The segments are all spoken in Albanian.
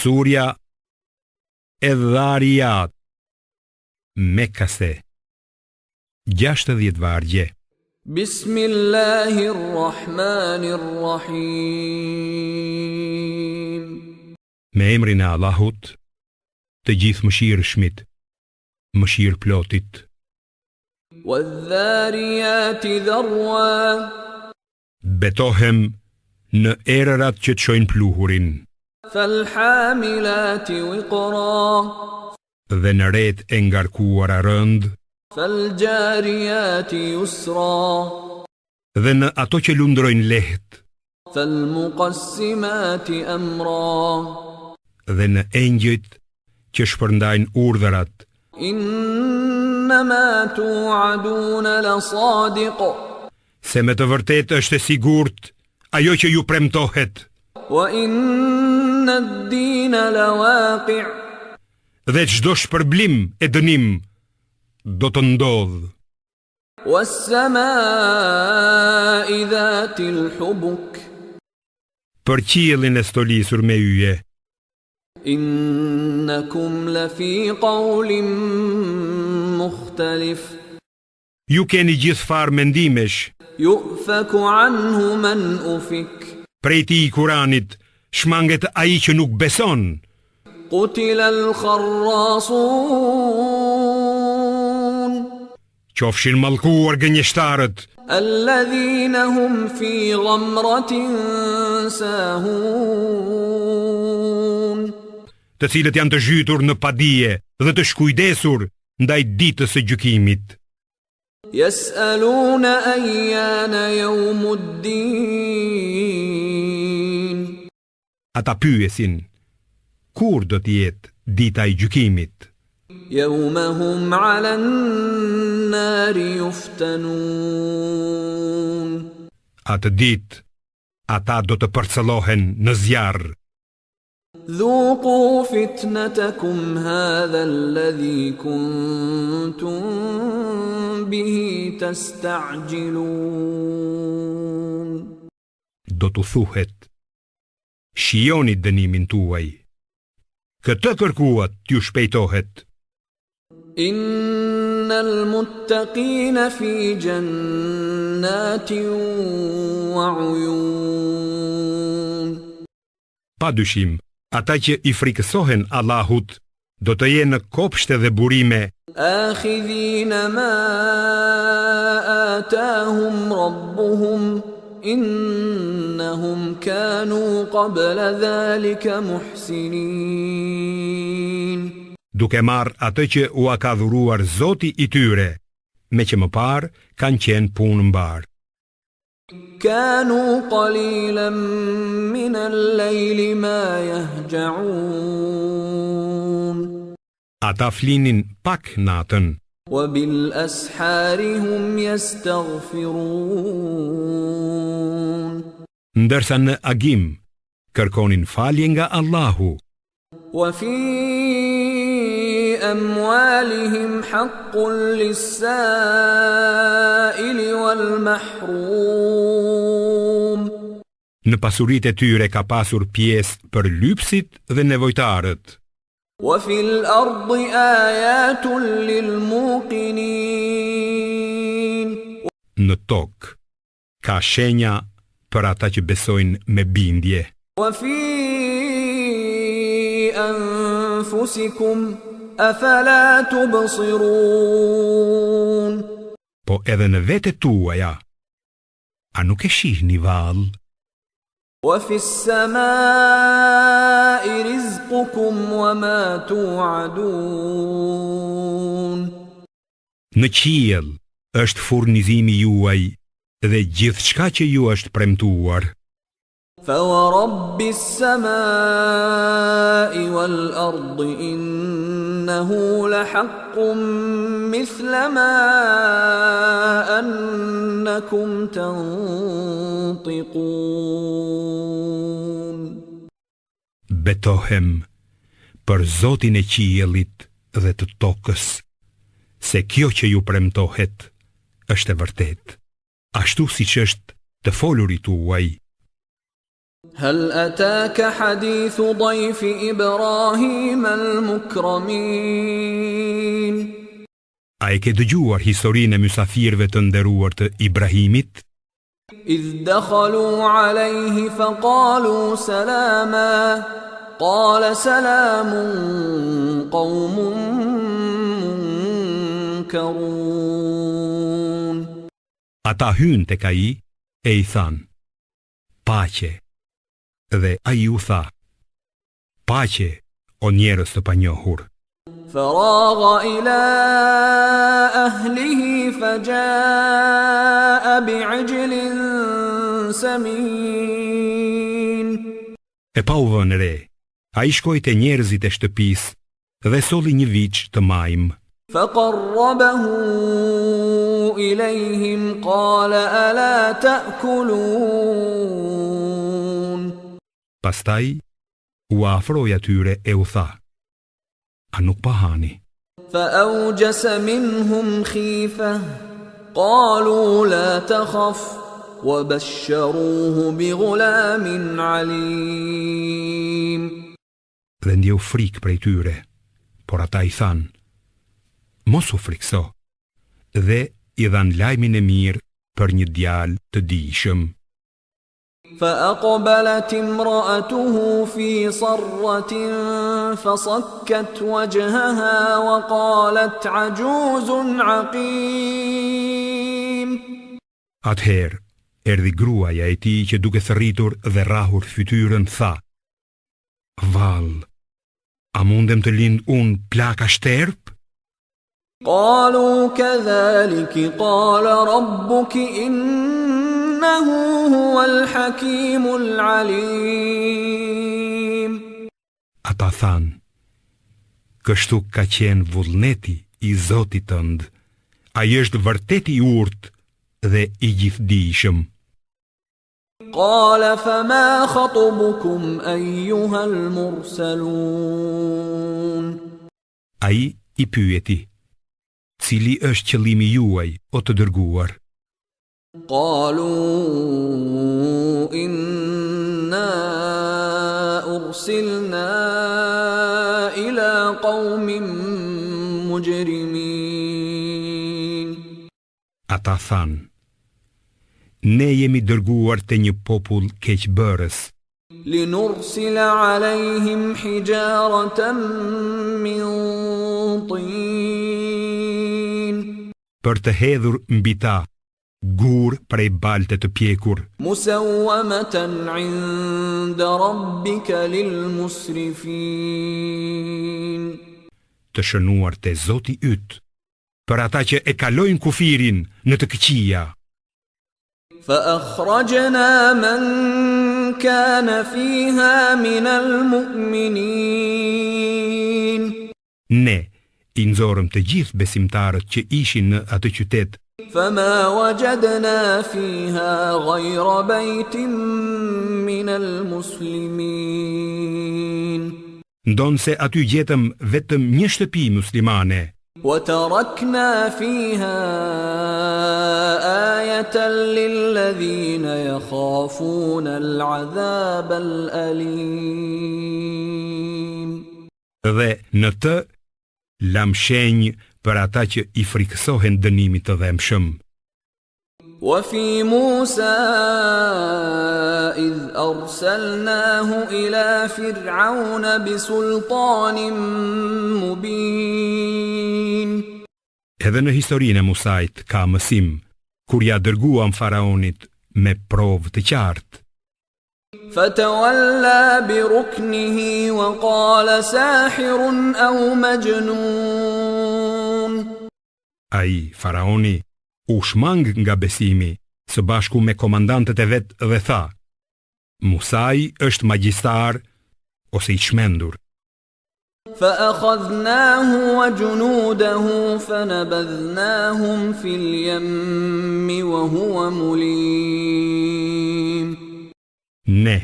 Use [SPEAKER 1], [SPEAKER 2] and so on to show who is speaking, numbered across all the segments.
[SPEAKER 1] Surja Edh-Dhariyat, Mekase, 60 vargje.
[SPEAKER 2] Bismillahirrahmanirrahim.
[SPEAKER 1] Me emrin e Allahut, të gjithë mëshirshmit, mëshirë plotit.
[SPEAKER 2] Wadh-dhariyati dharwa.
[SPEAKER 1] Betohem në erërat që të çojnë pluhurin,
[SPEAKER 2] Falhamilati wiqra.
[SPEAKER 1] dhe në ret e ngarkuara rënd,
[SPEAKER 2] Faljariyati yusra.
[SPEAKER 1] dhe në ato që lundrojnë lehtë,
[SPEAKER 2] Falmuqassimati amra.
[SPEAKER 1] dhe në engjëjt që shpërndajnë urdhërat.
[SPEAKER 2] Innama tu'aduna lasadiq.
[SPEAKER 1] Se me të vërtet është e sigurt ajo që ju premtohet,
[SPEAKER 2] Wa inna ad-dina lawaqi'.
[SPEAKER 1] dhe çdo shpërblim e dënim do të ndodhë.
[SPEAKER 2] Was-samaa'i dhatil hubuk.
[SPEAKER 1] Për qiellin e stolisur me yje,
[SPEAKER 2] Innakum lafi qawlin mukhtalif.
[SPEAKER 1] ju keni gjithfar mendimesh.
[SPEAKER 2] Yu'faku anhu man ufik.
[SPEAKER 1] Prej ti i Kuranit shmanget ai që nuk beson.
[SPEAKER 2] Qutila al-kharrasun.
[SPEAKER 1] Qofshin mallkuar gënjeshtarët,
[SPEAKER 2] Alladhina hum fi ghamratin sahun.
[SPEAKER 1] të cilët janë të zhytur në padije dhe të shkujdesur ndaj ditës së gjykimit.
[SPEAKER 2] Yas'aluna ayyana yawmuddin.
[SPEAKER 1] Ata pyesin, kur do të jetë dita e gjykimit?
[SPEAKER 2] Yawma hum 'ala an-nari yuftanun.
[SPEAKER 1] Atë ditë, ata do të përcëllohen në zjarr.
[SPEAKER 2] Dhuqu fitnatakum hadha alladhi kuntum bihi tasta'jilun.
[SPEAKER 1] Do t'u thuhet, shijoni dënimin tuaj. Këtë kërkuat t'ju shpejtohet.
[SPEAKER 2] Innal muttaqina fi jannatin wa 'uyun.
[SPEAKER 1] Pa dyshim, ata që i frikësohen Allahut do të jenë në kopshte dhe burime,
[SPEAKER 2] Akhidhina ma atahum rabbuhum. Innahum kanu qabla dhalika muhsinin.
[SPEAKER 1] duke marrë atë që u a ka dhuruar Zoti i tyre, me që më parë kanë qenë punë mbar.
[SPEAKER 2] Kanu qalilan min al-layli ma yahja'un.
[SPEAKER 1] Ata flinin pak natën,
[SPEAKER 2] Wa bil ashari hum yastaghfirun.
[SPEAKER 1] ndërsa në agim kërkonin falje nga Allahu.
[SPEAKER 2] Wa fi amwalihim haqqun lis-sa'ili wal mahrum.
[SPEAKER 1] Në pasuritë e tyre ka pasur pjesë për lypsit dhe nevojtarët.
[SPEAKER 2] Wa fil ardi ayatun lil muqinin.
[SPEAKER 1] Në tokë ka shenja për ata që besojnë me bindje.
[SPEAKER 2] Wa fi anfusikum afala tubsirun.
[SPEAKER 1] Po edhe në vete tuaja, a nuk e shihni vallë?
[SPEAKER 2] Wa fi as-samaa'i rizqukum wa ma tu'adun.
[SPEAKER 1] Në qiell është furnizimi juaj dhe gjithçka që ju është premtuar.
[SPEAKER 2] Fa wa rabbi as-samaa'i wal ardi innahu la haqqun mithla ma annakum tantiqun.
[SPEAKER 1] Betohem për Zotin e qiellit dhe të tokës, se kjo që ju premtohet është e vërtet, ashtu siç është të folurit tuaj.
[SPEAKER 2] هل أتاك حديث ضيف إبراهيم المكرمين
[SPEAKER 1] A e ke dëgjuar historinë e mysafirëve të nderuar të Ibrahimit?
[SPEAKER 2] إذ دخلوا عليه فقالوا سلاما قال سلام قوم منكرون
[SPEAKER 1] Ata hynë tek ai e i thanë, paqe, dhe ai u tha, paqe, o njerëz të panjohur.
[SPEAKER 2] فراغ إلى أهله فجاء بعجل سمين
[SPEAKER 1] E pa u vënë re, ai shkoi te njerëzit e shtëpisë dhe solli një viç të majm.
[SPEAKER 2] فقربه إليهم قال ألا تأكلون
[SPEAKER 1] Pastaj u afroi atyre e u tha, a nuk pa hani?
[SPEAKER 2] فأوجس منهم خيفة قالوا لا تخف وبشروه بغلام عليم
[SPEAKER 1] Dhe ndjeu frikë prej tyre, por ata i thanë, mos u frikso, dhe i dhan lajmin e mirë për një djalë të dijshëm.
[SPEAKER 2] فأقبلت امرأته في صرة فصكت وجهها وقالت عجوز عقيم
[SPEAKER 1] Atëherë, erdhi gruaja e tij që duke thërritur dhe rrahur fytyrën tha, vall, a mundem të lind unë plaka shterp?
[SPEAKER 2] قالوا كذلك قال ربك إنه هو الحكيم العليم
[SPEAKER 1] Ata thanë, kështu ka qenë vullneti i Zotit tënd, ai është vërtet i urtë dhe i gjithdijshëm.
[SPEAKER 2] قال فما خطبكم أيها المرسلون
[SPEAKER 1] Ai i pyeti, cili është qëllimi juaj, o të dërguar?
[SPEAKER 2] قالوا إنا أرسلنا إلى قوم مجرمين
[SPEAKER 1] Ata thanë, ne jemi dërguar te një popull keqbërës,
[SPEAKER 2] لنرسل عليهم حجارة من طين
[SPEAKER 1] për të hedhur mbi ta gur prej balte të pjekur,
[SPEAKER 2] مسومة عند ربك للمسرفين
[SPEAKER 1] të shënuar te Zoti yt, për ata që e kalojnë kufirin në të këqija.
[SPEAKER 2] فأخرجنا من كان فيها من المؤمنين
[SPEAKER 1] Ne i nxorëm të gjithë besimtarët që ishin në atë qytet,
[SPEAKER 2] فما وجدنا فيها غير بيت من المسلمين
[SPEAKER 1] ndonse aty gjetëm vetëm një shtëpi muslimane,
[SPEAKER 2] وتركنا فيها آية للذين يخافون العذاب الأليم
[SPEAKER 1] dhe në të lam shenjë për ata që i frikësohen dënimit të dhëmshëm.
[SPEAKER 2] وفي موسى إذ أرسلناه إلى فرعون بسلطان مبين
[SPEAKER 1] Edhe në historinë e Musait ka mësim, kur ja dërguam faraonit me provë të qartë.
[SPEAKER 2] فتولى بركنه وقال ساحر أو مجنون
[SPEAKER 1] Ai, faraoni, u shmang nga besimi, së bashku me komandantët e vetë dhe tha, Musai është magjistar ose i çmendur.
[SPEAKER 2] فأخذناه وجنوده فنبذناهم في اليم وهو مليم
[SPEAKER 1] Ne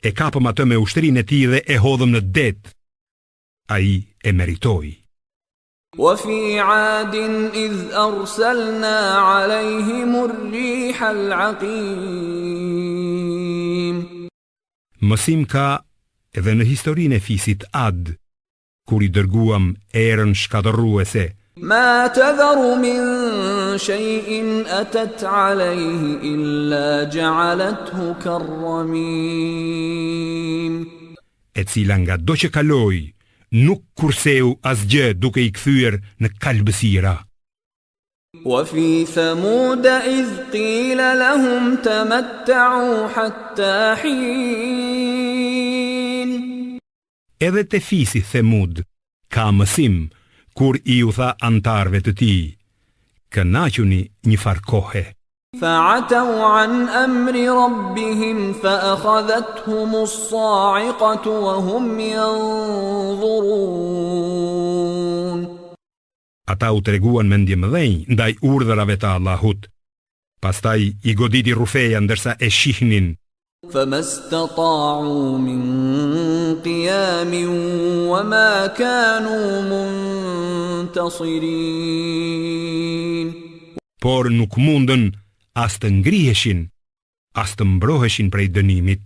[SPEAKER 1] e kapëm atë me ushtrinë e tij dhe e hodhëm në det. Ai e meritoi.
[SPEAKER 2] وفي عاد إذ أرسلنا عليهم الريح العقيم
[SPEAKER 1] Mësim ka edhe në historinë e fisit Ad, kur i dërguam erën shkatërruese.
[SPEAKER 2] ما تذر من شيء أتت عليه إلا جعلته كالرميم
[SPEAKER 1] E cila nga do që kaloi, nuk kurseu asgjë duke i kthyer në kalbësira.
[SPEAKER 2] وفي ثمود إذ قيل لهم تمتعوا حتى حين
[SPEAKER 1] Edhe te fisi Themud ka mësim kur i u tha antarve të tij, kënaquni një farë kohe.
[SPEAKER 2] فعتوا عن أمر ربهم فأخذتهم الصاعقة وهم ينظرون
[SPEAKER 1] Ata u treguan mendje mëdhenj ndaj urdhërave të Allahut. Pastaj i goditi rrufeja ndërsa e shihnin.
[SPEAKER 2] فما استطاعوا من قيام وما كانوا منتصرين
[SPEAKER 1] Por nuk mundën as të ngriheshin, as të mbroheshin prej dënimit.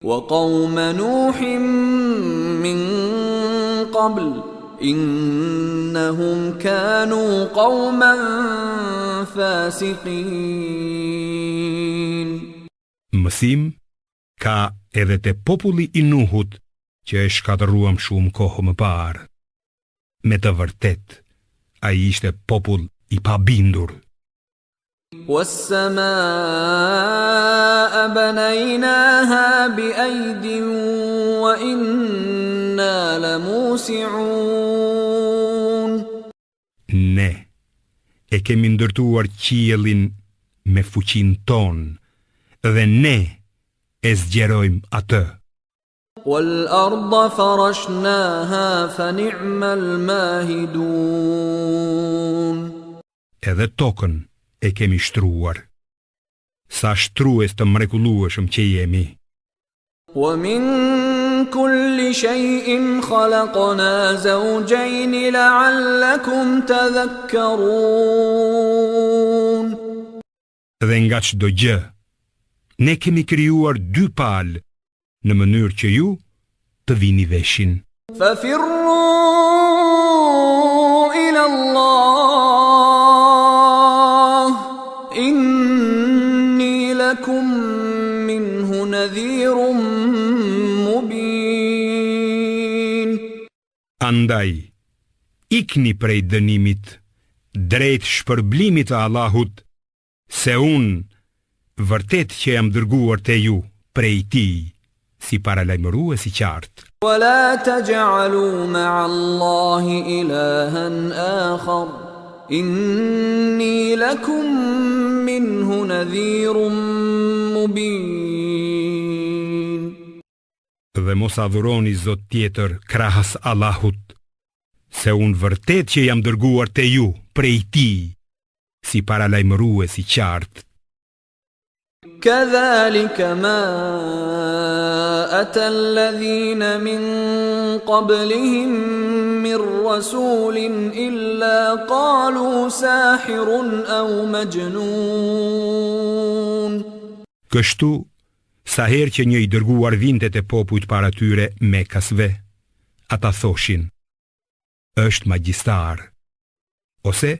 [SPEAKER 2] وقوم نوح من قبل إنهم كانوا قوما فاسقين
[SPEAKER 1] Mësim ka edhe te populli i Nuhut, që e shkatëruam shumë kohë më parë. Me të vërtet, ai ishte popull i pabindur.
[SPEAKER 2] والسماء بنيناها بأيد وإنا لموسعون
[SPEAKER 1] Ne e kemi ndërtuar qiellin me fuqinë tonë dhe ne e zgjerojmë atë.
[SPEAKER 2] والأرض فرشناها فنعم الماهدون
[SPEAKER 1] Edhe tokën e kemi shtruar. Sa shtrues të mrekullueshëm që jemi.
[SPEAKER 2] ومن كل شيء خلقنا زوجين لعلكم تذكرون
[SPEAKER 1] Dhe nga çdo gjë, ne kemi krijuar dy palë në mënyrë që ju të vini veshin.
[SPEAKER 2] ففروا إلى الله إني لكم منه نذير مبين
[SPEAKER 1] Andaj, ikni prej dënimit drejt shpërblimit të Allahut, se unë vërtet që jam dërguar te ju prej tij, si paralajmërues i qartë.
[SPEAKER 2] ولا تجعلوا مع الله إلها آخر إني لكم منه نذير مبين
[SPEAKER 1] Dhe mos adhuroni zot tjetër krahas Allahut, se unë vërtet që jam dërguar te ju prej tij, si paralajmërues i qartë.
[SPEAKER 2] كذلك ما أتى الذين من قبلهم من رسول إلا قالوا ساحر أو مجنون
[SPEAKER 1] Kështu, sa herë që një i dërguar vinte te popujt para tyre Mekasve, ata thoshin, është magjistar, ose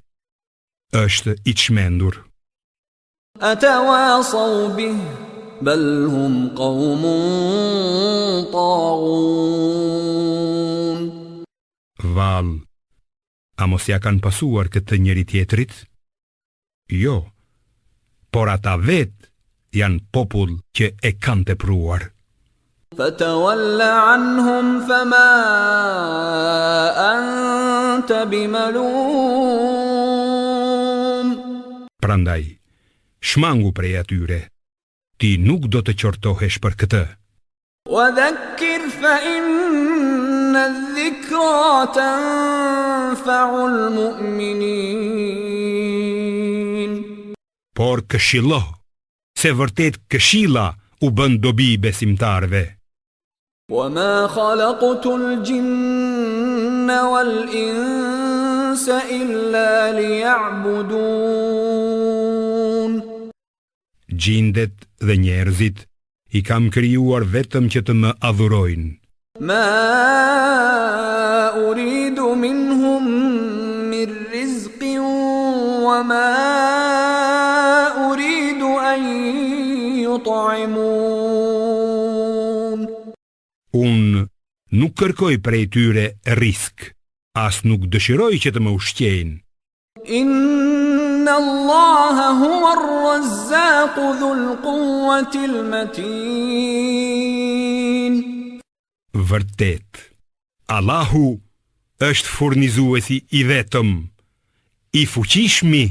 [SPEAKER 1] është i çmendur.
[SPEAKER 2] أتواصوا به بل هم قوم طاغون
[SPEAKER 1] Val, a mos ja kanë pasuar këtë njëri tjetrit? Jo, por ata vetë janë popull që e kanë tepruar.
[SPEAKER 2] فتول عنهم فما أنت بملوم
[SPEAKER 1] Prandaj, shmangu prej atyre, ti nuk do të qortohesh për këtë.
[SPEAKER 2] وذكر فإن الذكرى تنفع المؤمنين
[SPEAKER 1] Por këshillo, se vërtet këshilla u bën dobi besimtarve.
[SPEAKER 2] وما خلقت الجن والإنس إلا ليعبدون
[SPEAKER 1] Gjindet dhe njerëzit I kam krijuar vetëm që të më adhurojnë.
[SPEAKER 2] ما أريد منهم من رزق وما أريد أن يطعمون.
[SPEAKER 1] Unë nuk kërkoj prej tyre risk, as nuk dëshiroj që të më ushqejnë.
[SPEAKER 2] إن الله هو الرزاق ذو القوة المتين.
[SPEAKER 1] Vërtet, Allahu është furnizuesi I vetëm, I fuqishmi,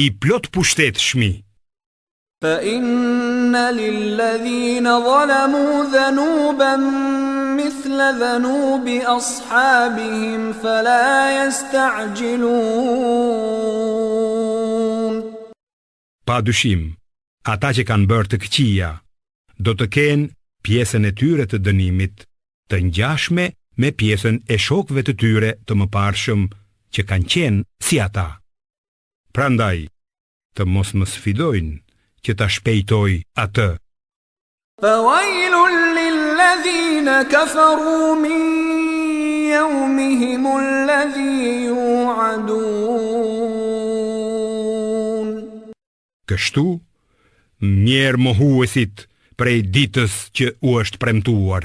[SPEAKER 1] I plot pushtetshmi.
[SPEAKER 2] فإن للذين ظلموا ذنوبا مثل ذنوب أصحابهم فلا يستعجلون.
[SPEAKER 1] Pa dyshim, ata që kanë bërë të këqija, do të kenë pjesën e tyre të dënimit, të ngjashme me pjesën e shokëve të tyre të mëparshëm që kanë qenë si ata. Prandaj, të mos më sfidojnë që ta shpejtoj atë.
[SPEAKER 2] فويل للذين كفروا من يومهم الذي يوعدون.
[SPEAKER 1] Kështu, mjerë mohuesit prej ditës që u është premtuar.